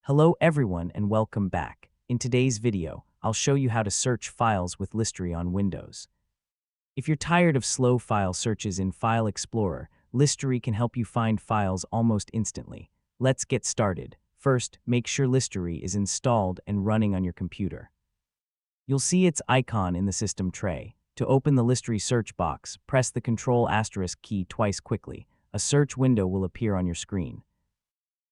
Hello everyone and welcome back. In today's video, I'll show you how to search files with Listary on Windows. If you're tired of slow file searches in File Explorer, Listary can help you find files almost instantly. Let's get started. First, make sure Listary is installed and running on your computer. You'll see its icon in the system tray. To open the Listary search box, press the Ctrl* key twice quickly. A search window will appear on your screen.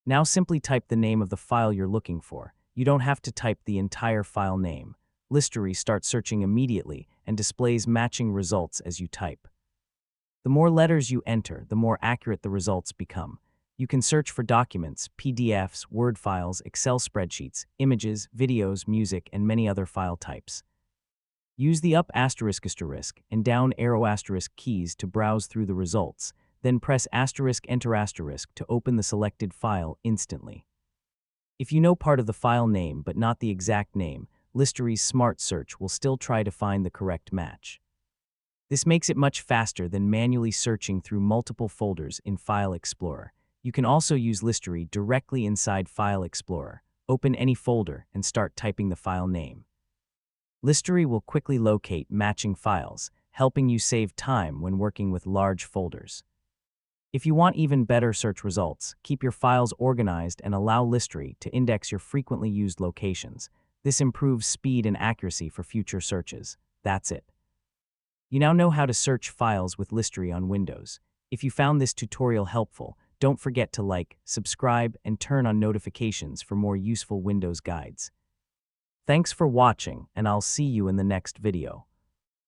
Now simply type the name of the file you're looking for. You don't have to type the entire file name. Listary starts searching immediately and displays matching results as you type. The more letters you enter, the more accurate the results become. You can search for documents, PDFs, Word files, Excel spreadsheets, images, videos, music, and many other file types. Use the up ** and down arrow * keys to browse through the results. Then press *, enter * to open the selected file instantly. If you know part of the file name but not the exact name, Listary's Smart Search will still try to find the correct match. This makes it much faster than manually searching through multiple folders in File Explorer. You can also use Listary directly inside File Explorer. Open any folder and start typing the file name. Listary will quickly locate matching files, helping you save time when working with large folders. If you want even better search results, keep your files organized and allow Listary to index your frequently used locations. This improves speed and accuracy for future searches. That's it. You now know how to search files with Listary on Windows. If you found this tutorial helpful, don't forget to like, subscribe, and turn on notifications for more useful Windows guides. Thanks for watching, and I'll see you in the next video.